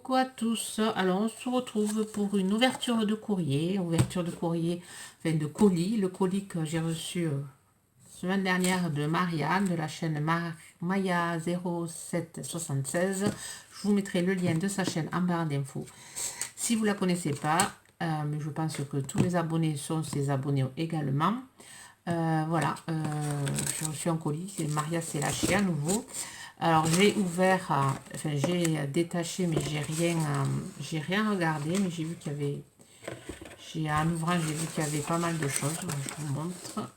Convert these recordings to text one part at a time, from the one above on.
Coucou à tous. Alors on se retrouve pour une ouverture de courrier, enfin de colis, le colis que j'ai reçu semaine dernière de Marianne de la chaîne Maya 0776. Je vous mettrai le lien de sa chaîne en barre d'infos. Si vous la connaissez pas, mais je pense que tous les abonnés sont ses abonnés également. Voilà, j'ai reçu un colis, c'est Maria s'est lâchée à nouveau. Alors j'ai ouvert, enfin j'ai détaché, mais j'ai rien regardé, mais j'ai vu qu'il y avait, en ouvrant j'ai vu qu'il y avait pas mal de choses. Alors, je vous montre,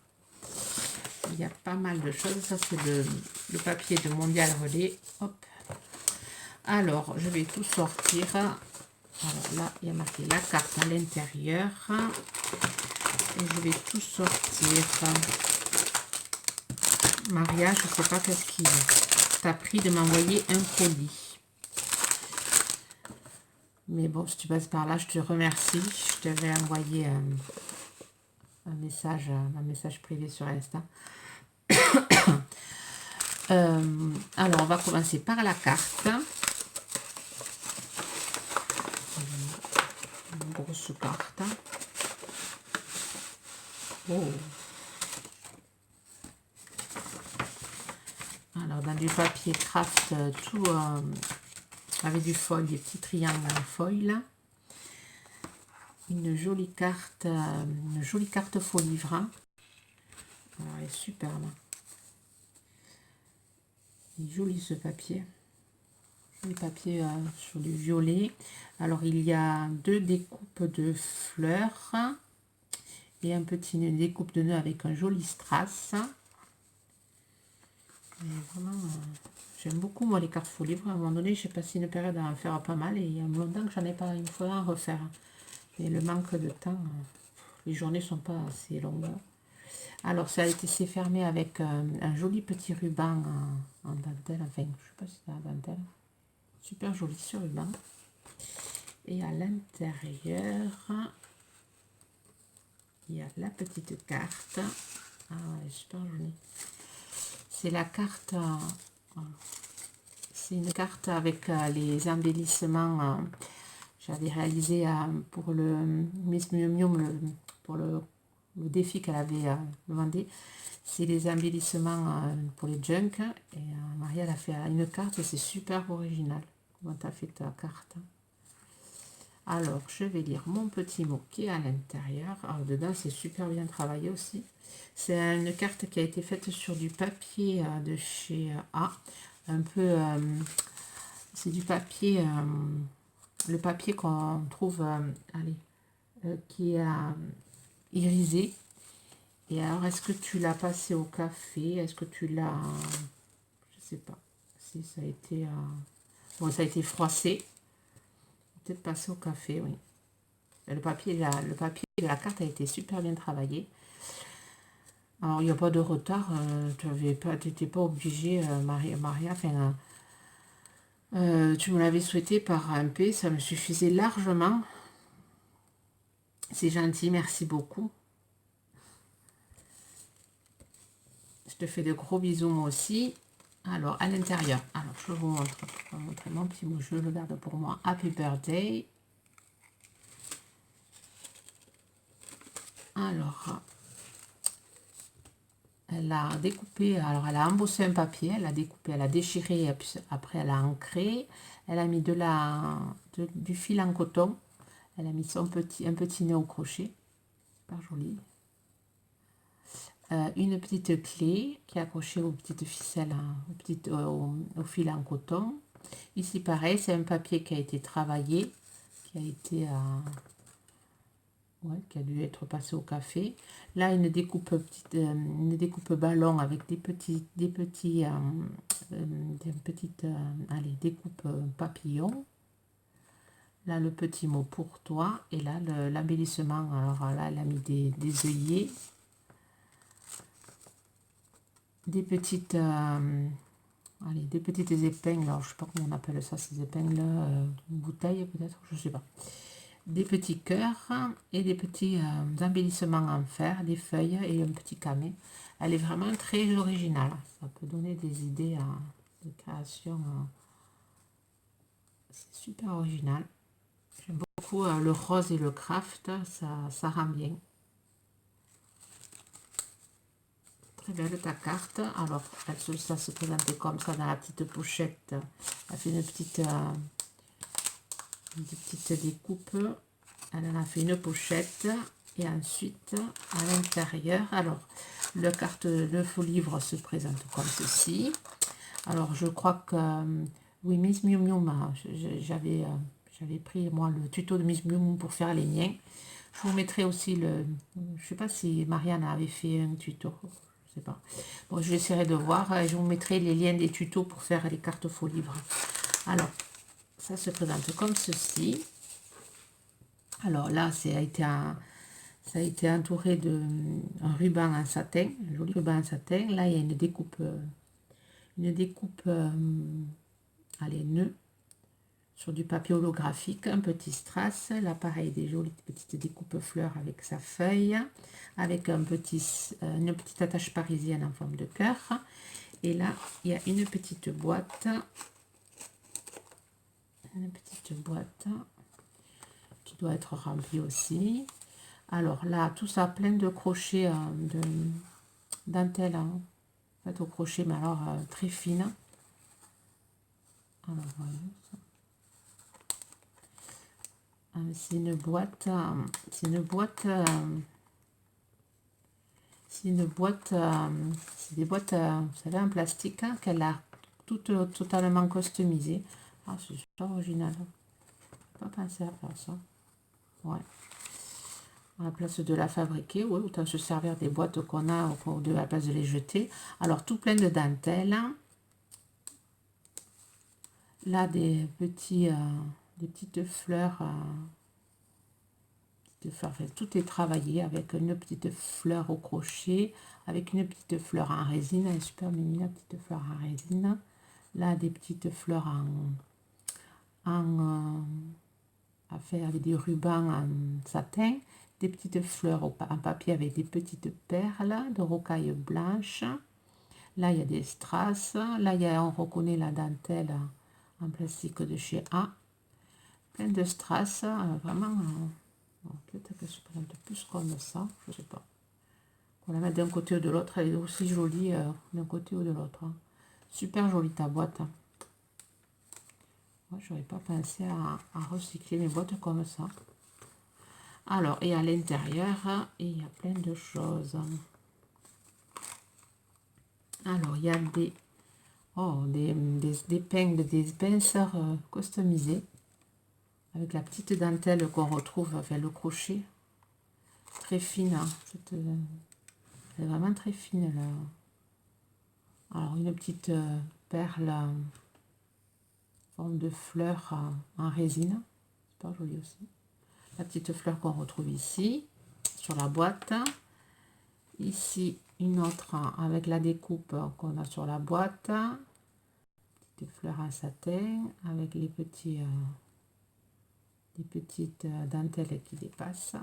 il y a pas mal de choses. Ça c'est le papier de Mondial Relais. Hop. Alors je vais tout sortir. Alors là il y a marqué la carte à l'intérieur. Et je vais tout sortir. Maria, je sais pas qu'est-ce qui t'a pris de m'envoyer un colis. Mais bon, si tu passes par là, je te remercie. Je t'avais envoyé un message privé sur Insta. Alors, on va commencer par la carte. Une grosse carte. Oh. Alors, dans du papier craft, tout avec du foil, des petits triangles en foil. Une jolie carte faux livre. Alors, elle est superbe. Il est joli ce papier. Le papier sur du violet. Alors, il y a deux découpes de fleurs et une découpe de nœuds avec un joli strass. Vraiment, j'aime beaucoup moi les cartes faux livres. À un moment donné, j'ai passé une période à en faire pas mal et il y a longtemps que j'en ai pas. Il me faudra en refaire. Et le manque de temps, les journées sont pas assez longues. Alors, ça a été fermé avec un joli petit ruban en dentelle. Enfin, je sais pas si c'est la dentelle. Super joli ce ruban. Et à l'intérieur, il y a la petite carte. Ah ouais, super jolie. C'est la carte, c'est une carte avec les embellissements. J'avais réalisé pour le Miss Mium, pour le défi qu'elle avait demandé. C'est les embellissements pour les junk. Et Maria elle a fait une carte et c'est super original. Comment tu as fait ta carte? Alors, je vais lire mon petit mot qui est à l'intérieur. Alors, dedans, c'est super bien travaillé aussi. C'est une carte qui a été faite sur du papier de chez A. Un peu, c'est du papier, le papier qu'on trouve, qui est irisé. Et alors, est-ce que tu l'as passé au café? Est-ce que tu l'as, je sais pas, si ça a été, bon, ça a été froissé. Peut-être passé au café, oui. Le papier de la carte a été super bien travaillé. Alors, il n'y a pas de retard. Tu n'étais pas obligé, Maria. Enfin, tu me l'avais souhaité par MP. Ça me suffisait largement. C'est gentil. Merci beaucoup. Je te fais de gros bisous, moi aussi. Alors, à l'intérieur. Alors, je vous montre. Je vais vous montrer mon petit mot. Je le garde pour moi. Happy birthday. Alors... Elle a découpé, alors elle a embossé un papier, elle a découpé, elle a déchiré, et puis après elle a ancré, elle a mis du fil en coton, elle a mis un petit nœud au crochet, super joli. Une petite clé qui est accrochée aux petites ficelles, au fil en coton. Ici pareil, c'est un papier qui a été travaillé, qui a été... ouais, qui a dû être passé au café. Là, une découpe ballon avec des petites allez, découpes papillons. Là, le petit mot pour toi. Et là, l'embellissement. Alors là, elle a mis des œillets. Des petites... allez, des petites épingles. Alors, je sais pas comment on appelle ça, ces épingles. Bouteille, peut-être, je sais pas. Des petits cœurs et des petits embellissements en fer, des feuilles et un petit camé. Elle est vraiment très originale. Ça peut donner des idées de création C'est super original. J'aime beaucoup le rose et le craft, ça rend bien. Très belle ta carte. Alors, ça se présentait comme ça dans la petite pochette. Elle fait une petite découpe. Elle en a fait une pochette. Et ensuite, à l'intérieur, alors, le faux livre se présente comme ceci. Alors, je crois que, oui, Miss Miu Miu, j'avais pris, moi, le tuto de Miss Miu Miu pour faire les miens. Je vous mettrai aussi je sais pas si Marianne avait fait un tuto, je sais pas. Bon, j'essaierai de voir, je vous mettrai les liens des tutos pour faire les cartes faux livres. Alors, ça se présente comme ceci. Alors là, ça a été entouré d'un ruban en satin, un joli ruban en satin. Là, il y a une découpe allez, nœud sur du papier holographique, un petit strass. Là, pareil, des jolies petites découpes fleurs avec sa feuille, avec une petite attache parisienne en forme de cœur. Et là, il y a une petite boîte. Qui doit être remplie aussi. Alors là, tout ça plein de crochets de dentelle, hein, fait au crochet, mais alors très fine. Alors voilà. C'est une boîte, c'est des boîtes, vous savez, en plastique, hein, qu'elle a totalement customisée. Ah, c'est super original. Je n'ai pas pensé à faire ça. Ouais. À la place de la fabriquer, ouais, autant se servir des boîtes qu'on a à la place de les jeter. Alors, tout plein de dentelles. Là, des petites fleurs. Enfin, tout est travaillé avec une petite fleur au crochet, avec une petite fleur en résine. Elle est super mignonne, la petite fleur en résine. Là, des petites fleurs à faire avec des rubans en satin. Des petites fleurs en papier avec des petites perles de rocaille blanche. Là, il y a des strass. Là, on reconnaît la dentelle en plastique de chez A. Plein de strass, vraiment. Peut-être qu'elle se présente plus comme ça, je sais pas. On la met d'un côté ou de l'autre, elle est aussi jolie d'un côté ou de l'autre. Hein. Super jolie ta boîte. Hein. Moi, j'aurais pas pensé à recycler mes boîtes comme ça. Alors, et à l'intérieur, il y a plein de choses. Alors, il y a des pingles, des pinceurs customisés. Avec la petite dentelle qu'on retrouve avec le crochet. Très fine. Hein. C'est vraiment très fine là. Alors, une petite perle en forme de fleur en résine. C'est pas joli aussi. La petite fleur qu'on retrouve ici, sur la boîte. Ici, une autre avec la découpe qu'on a sur la boîte. Petite fleur en satin avec les petites dentelles qui dépassent.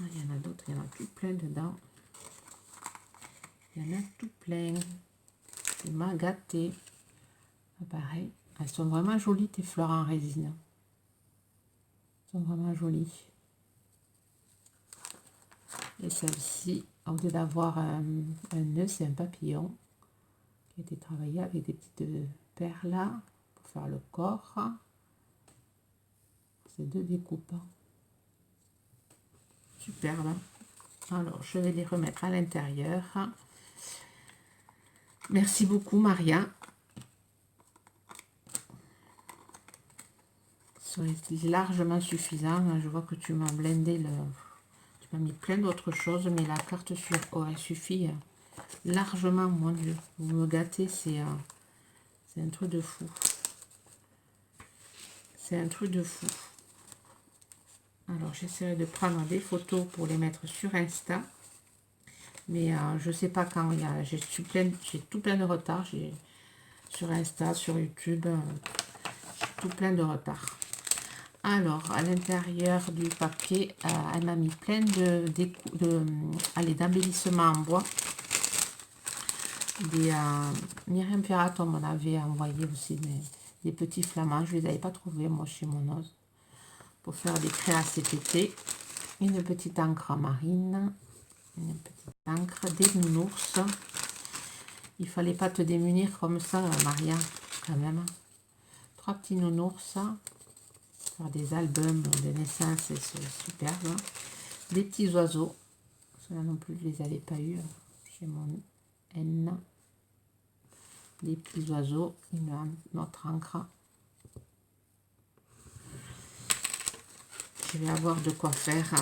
Il y en a d'autres, il y en a tout plein dedans. Il y en a tout plein. C'est m'a gâté. Pareil. Elles sont vraiment jolies, tes fleurs en résine. Elles sont vraiment jolies. Et celle-ci, au lieu d'avoir un nœud, c'est un papillon qui a été travaillé avec des petites perles là pour faire le corps. C'est deux découpes. Superbe. Alors, je vais les remettre à l'intérieur. Merci beaucoup, Maria. C'est largement suffisant. Je vois que tu m'as blindé tu m'as mis plein d'autres choses, mais la carte aurait suffi largement, mon Dieu. Vous me gâtez, c'est un truc de fou. C'est un truc de fou. Alors, j'essaierai de prendre des photos pour les mettre sur Insta. Mais je ne sais pas quand il y a. J'ai tout plein de retard. Sur Insta, sur YouTube, j'ai tout plein de retard. Alors, à l'intérieur du papier, elle m'a mis plein d'embellissements en bois. Myriam Pirate, on m'en avait envoyé aussi des petits flamands. Je ne les avais pas trouvés, moi, chez Monoz. Pour faire des créas cet été. Une petite encre marine. Une petite encre, des nounours. Il fallait pas te démunir comme ça, Maria, quand même. 3 petits nounours. Faire des albums de naissance, c'est superbe. Des petits oiseaux. Ceux-là non plus, je les avais pas eu chez mon N. Des petits oiseaux. Une autre encre. Je vais avoir de quoi faire.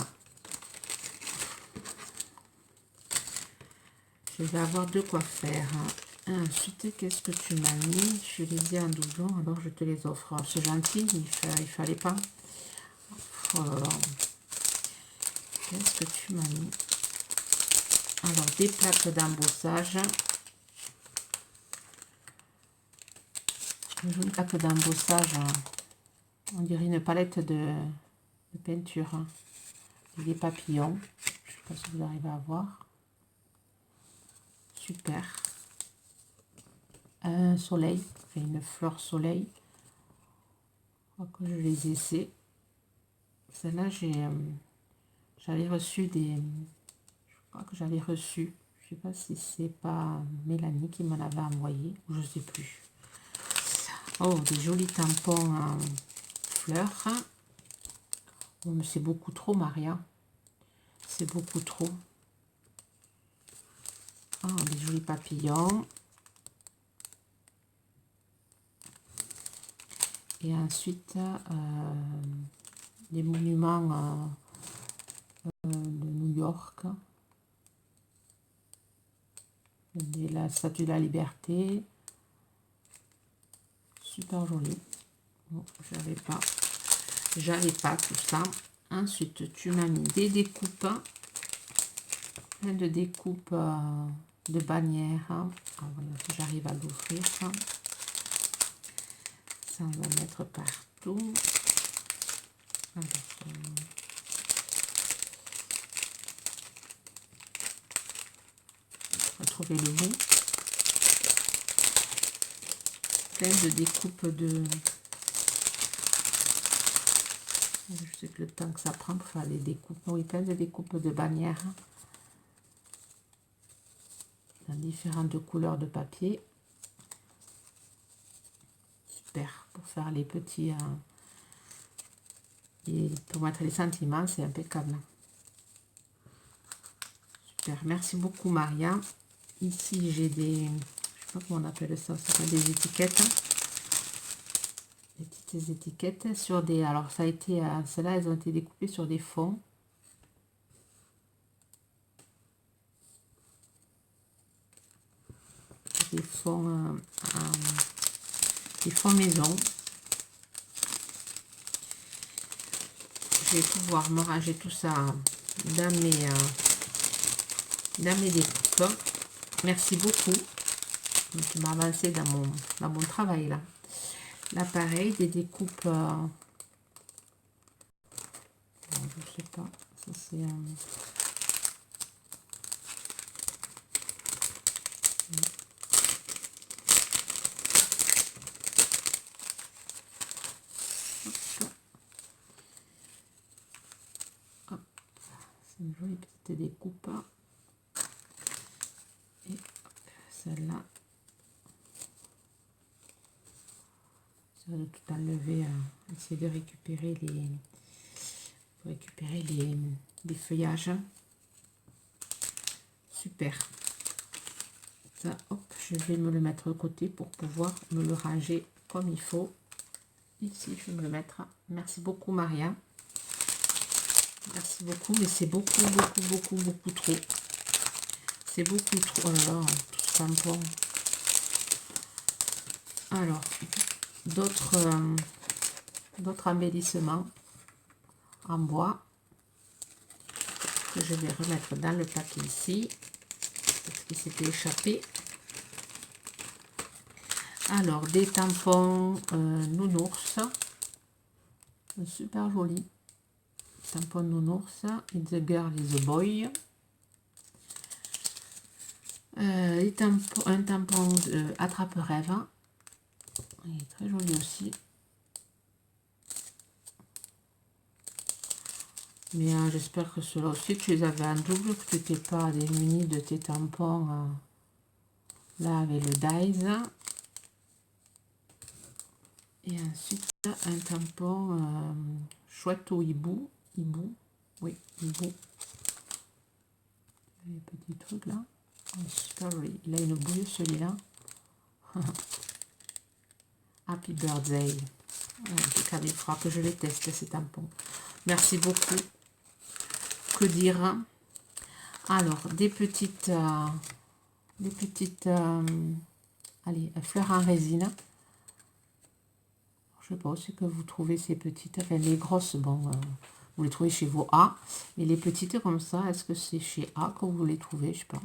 Je vais avoir de quoi faire. Ensuite, qu'est-ce que tu m'as mis? Je les ai en doublon, alors je te les offre. C'est gentil, il fallait pas. Oh là là. Qu'est-ce que tu m'as mis? Alors, des plaques d'embossage. Une jolie plaque d'embossage. On dirait une palette de peinture. Des papillons. Je ne sais pas si vous arrivez à voir. Super. Un soleil, une fleur soleil. Je crois que je les essaie. Celle-là, j'avais reçu des... Je crois que j'avais reçu. Je sais pas si c'est pas Mélanie qui m'en avait envoyé. Ou je sais plus. Oh, des jolis tampons en fleurs. Oh, mais c'est beaucoup trop, Maria. C'est beaucoup trop. Oh, des jolis papillons. Et ensuite, des monuments de New York. La Statue de la Liberté. Super joli. Bon, j'avais pas tout ça. Ensuite, tu m'as mis des découpes. Plein de découpes de bannières. Ah, voilà, si j'arrive à l'ouvrir. Ça, on va mettre partout. Alors, retrouver le bout. Plein de découpes de... Je sais que le temps que ça prend pour faire les découpes. Oui, plein de découpes de bannières. Dans différentes couleurs de papier. Super. Pour faire les petits... et pour mettre les sentiments, c'est impeccable. Super. Merci beaucoup, Maria. Ici, j'ai des... Je sais pas comment on appelle ça. C'est des étiquettes. Des petites étiquettes sur des... Alors, ça a été... Celles-là, elles ont été découpées sur des fonds. Des fonds maison. Je vais pouvoir me ranger tout ça dans mes découpes. Merci beaucoup. Tu m'as avancé dans mon travail là. Là pareil, des découpes. Je sais pas. Ça c'est une jolie petite découpe. Et celle-là, ça va tout enlever, essayer de récupérer les feuillages. Super. Ça, hop, je vais me le mettre de côté pour pouvoir me le ranger comme il faut. Ici, je vais me le mettre. Merci beaucoup, Maria. Merci beaucoup, mais c'est beaucoup trop. C'est beaucoup trop. Oh là là, tout ce tampon. Alors, d'autres embellissements en bois que je vais remettre dans le paquet ici, parce qu'il s'était échappé. Alors, des tampons nounours, super joli. Tampon nounours, It's the girl is a boy. un tampon de Attrape-Rêve. Il est très joli aussi. Mais j'espère que ceux-là aussi, tu les avais en double, que tu n'étais pas démuni de tes tampons. Là, avec le Dies. Et ensuite, un tampon chouette au hibou. Oui, hibou. Les petits trucs là. Oh, super joli. Il a une bouille celui-là. Happy Birthday. Il faudra que je les teste ces tampons. Merci beaucoup. Que dire? Alors, des petites allez, fleurs en résine. Je sais pas aussi que vous trouvez ces petites. Enfin, les grosses, bon, vous les trouvez chez vos A. Mais les petites comme ça, est-ce que c'est chez A que vous les trouvez? Je sais pas.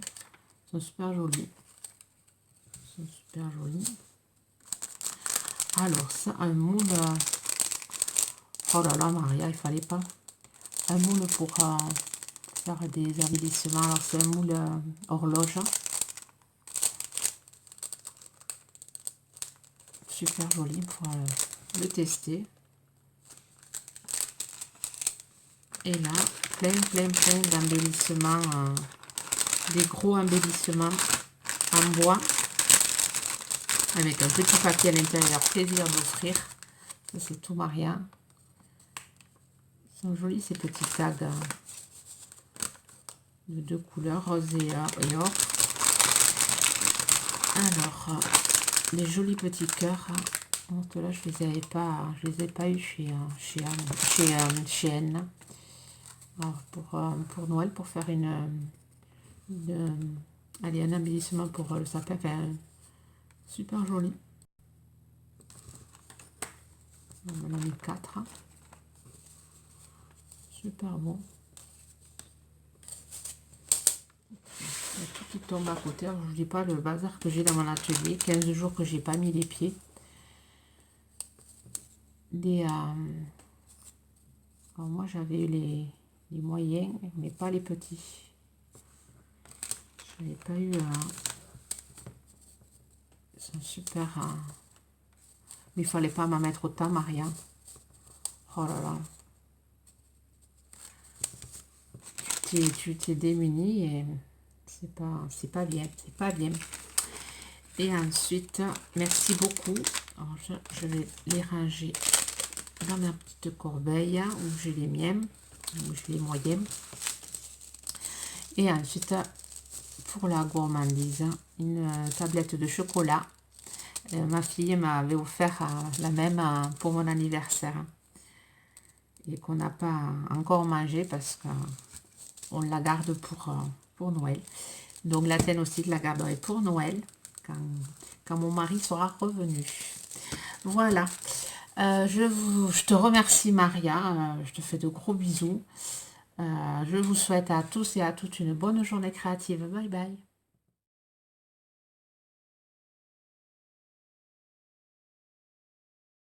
Ils sont super jolis. Ils sont super jolis. Alors, ça, un moule. Oh là là, Maria, il fallait pas. Un moule pour faire des embellissements. Alors, c'est un moule horloge. Super joli pour le tester. Et là, plein d'embellissements, des gros embellissements en bois, avec un petit papier à l'intérieur, plaisir d'offrir. Ça, c'est tout Maria. Ils sont jolis ces petits tags de deux couleurs, rose et or. Alors, les jolis petits cœurs. Donc là, je les ai pas eu chez N. Alors, pour Noël, pour faire allez, un embellissement pour le sapin, enfin, super joli. On en a mis 4. Super bon. Il y a tout qui tombe à côté. Alors, je ne dis pas le bazar que j'ai dans mon atelier. 15 jours que j'ai pas mis les pieds. Alors moi, j'avais eu les moyens, mais pas les petits. Je n'avais pas eu... ils sont super... mais il fallait pas m'en mettre autant, Maria. Oh là là. Tu t'es démunie et c'est pas bien. C'est pas bien. Et ensuite, merci beaucoup. Alors, je vais les ranger dans ma petite corbeille où j'ai les miens, où j'ai les moyens. Et ensuite, pour la gourmandise, une tablette de chocolat. Ma fille m'avait offert la même pour mon anniversaire. Et qu'on n'a pas encore mangé parce qu'on la garde pour Noël. Donc la tienne aussi, je la garderai pour Noël, quand mon mari sera revenu. Voilà. Je te remercie, Maria. Je te fais de gros bisous. Je vous souhaite à tous et à toutes une bonne journée créative. Bye bye.